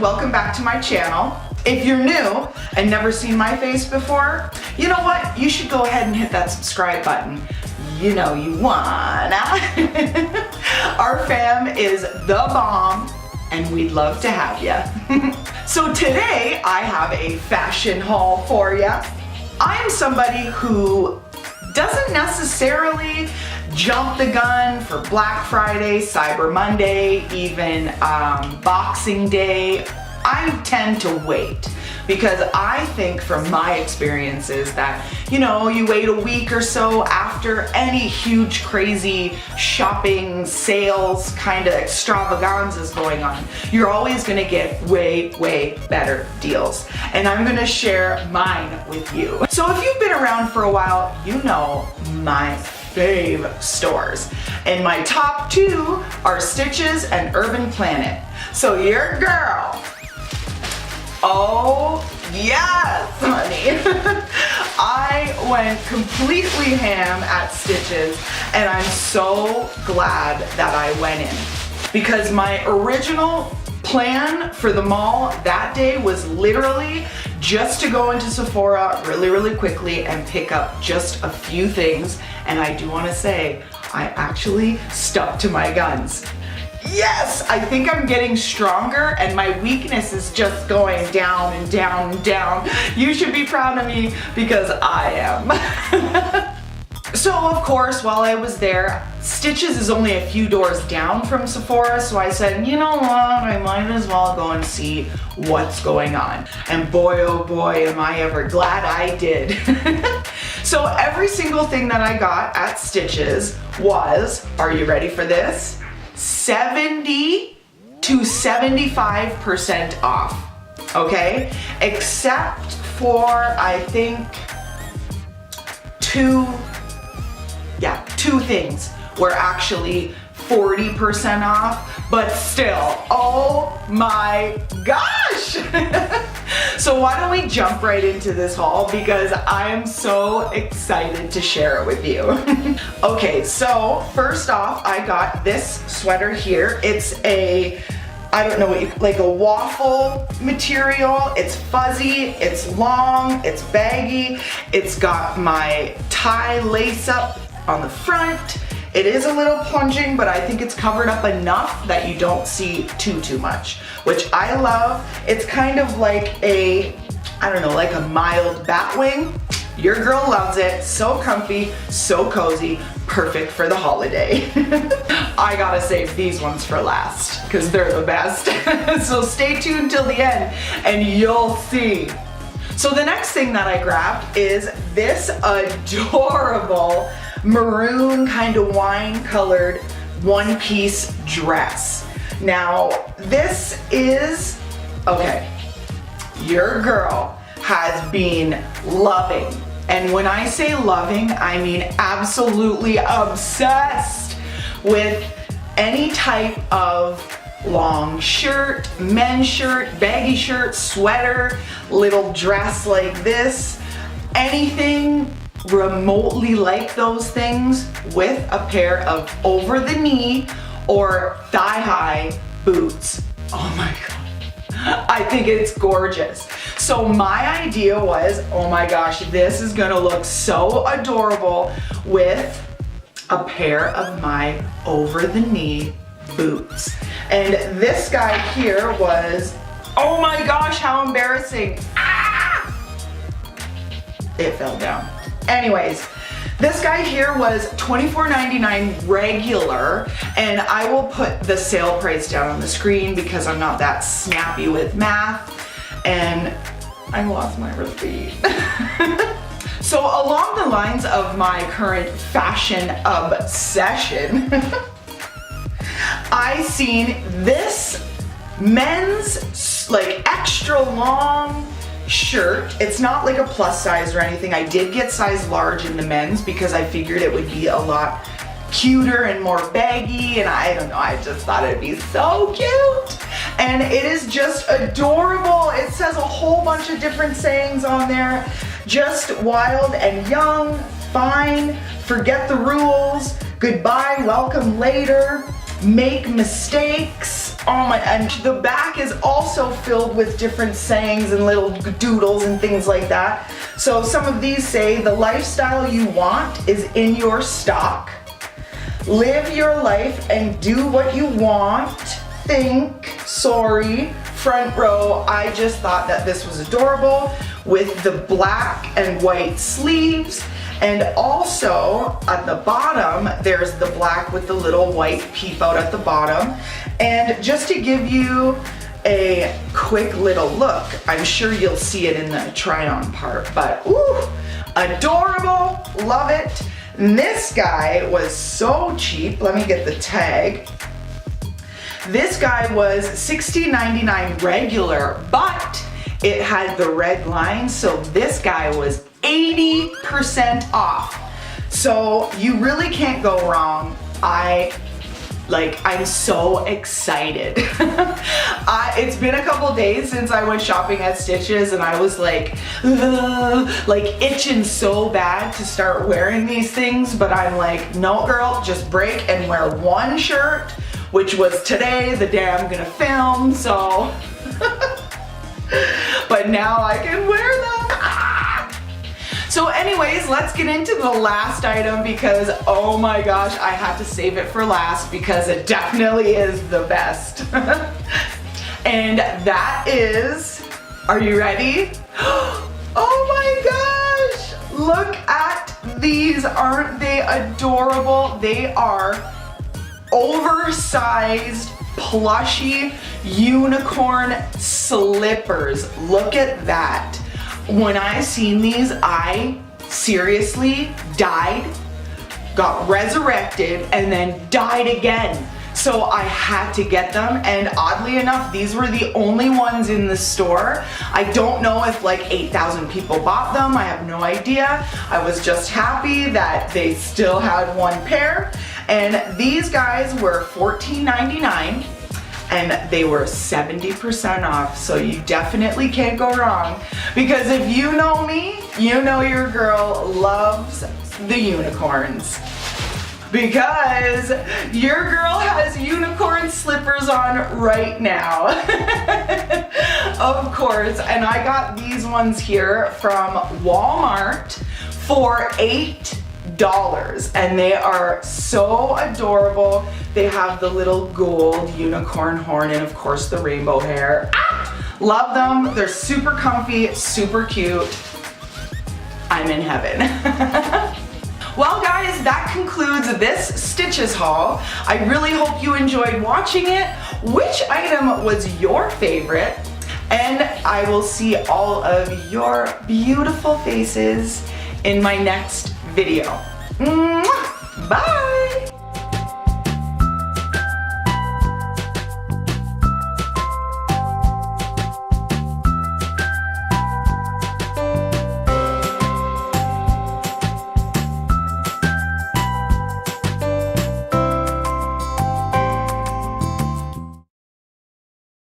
welcome back to my channel. If you're new and never seen my face before, you know what? You should go ahead and hit that subscribe button. You know you wanna. Our fam is the bomb and we'd love to have you. So today I have a fashion haul for you. I am somebody who doesn't necessarily jump the gun for Black Friday, Cyber Monday, even Boxing Day. I tend to wait because I think from my experiences that, you know, you wait a week or so after any huge crazy shopping sales kind of extravaganzas going on, you're always gonna get way better deals. And I'm gonna share mine with you. So if you've been around for a while, you know my fave stores. And my top two are Stitches and Urban Planet. So your girl, oh yes, honey. I went completely ham at Stitches and I'm so glad that I went in because my original plan for the mall that day was literally just to go into Sephora really quickly and pick up just a few things. And I do want to say, I actually stuck to my guns. Yes, I think I'm getting stronger and my weakness is just going down and down and down. You should be proud of me because I am. So of course, while I was there, Stitches is only a few doors down from Sephora, so I said, you know what, I might as well go and see what's going on. And boy, oh boy, am I ever glad I did. So every single thing that I got at Stitches was, are you ready for this? 70 to 75% off, okay? Except for, I think, two things were actually 40% off, but still, oh my gosh! So why don't we jump right into this haul because I am so excited to share it with you. Okay, so first off, I got this sweater here. It's a, I don't know what you, like a waffle material. It's fuzzy, it's long, it's baggy. It's got my tie lace up on the front. It is a little plunging, but I think it's covered up enough that you don't see too much, which I love. It's kind of like a, I don't know, like a mild bat wing. Your girl loves it. So comfy, so cozy, perfect for the holiday. I gotta save these ones for last because they're the best. So stay tuned till the end and you'll see. So the next thing that I grabbed is this adorable maroon kind of wine colored one-piece dress. Now this is, okay, your girl has been loving, and when I say loving, I mean absolutely obsessed with any type of long shirt, men's shirt, baggy shirt, sweater, little dress like this, anything remotely like those things with a pair of over the knee or thigh high boots. Oh my God, I think it's gorgeous. So my idea was, oh my gosh, this is gonna look so adorable with a pair of my over the knee boots. And this guy here was, oh my gosh, how embarrassing. Ah! It fell down. Anyways, this guy here was $24.99 regular, and I will put the sale price down on the screen because I'm not that snappy with math, and I lost my receipt. So along the lines of my current fashion obsession, I seen this men's like extra long shirt. It's not like a plus size or anything. I did get size large in the men's because I figured it would be a lot cuter and more baggy, and I don't know, I just thought it'd be so cute. And it is just adorable. It says a whole bunch of different sayings on there. Just wild and young, fine, forget the rules, goodbye, welcome later. make mistakes. Oh my, and the back is also filled with different sayings and little doodles and things like that. So some of these say, the lifestyle you want is in your stock. Live your life and do what you want. Think, sorry, front row. I just thought that this was adorable with the black and white sleeves. And also at the bottom, there's the black with the little white peep out at the bottom. And just to give you a quick little look, I'm sure you'll see it in the try on part, but ooh, adorable, love it. And this guy was so cheap. Let me get the tag. This guy was $60.99 regular, but it had the red line, so this guy was 80% off. So you really can't go wrong. I'm so excited. It's been a couple days since I went shopping at Stitches, and I was like itching so bad to start wearing these things, but I'm like, no girl, just break and wear one shirt, which was today, the day I'm gonna film, so. But now I can wear them. So anyways, let's get into the last item because, oh my gosh, I had to save it for last because it definitely is the best. And that is, are you ready? Oh my gosh, look at these, aren't they adorable? They are oversized, plushy unicorn slippers. Look at that. When I seen these, I seriously died, got resurrected, and then died again. So I had to get them, and oddly enough, these were the only ones in the store. I don't know if like 8,000 people bought them, I have no idea. I was just happy that they still had one pair. And these guys were $14.99. And they were 70% off, so you definitely can't go wrong. Because if you know me, you know your girl loves the unicorns. Because your girl has unicorn slippers on right now. Of course, and I got these ones here from Walmart for $8. And they are so adorable. They have the little gold unicorn horn and of course the rainbow hair. Ah! Love them. They're super comfy, super cute. I'm in heaven. Well guys, that concludes this Stitches haul. I really hope you enjoyed watching it. Which item was your favorite? And I will see all of your beautiful faces in my next video. Mwah! Bye!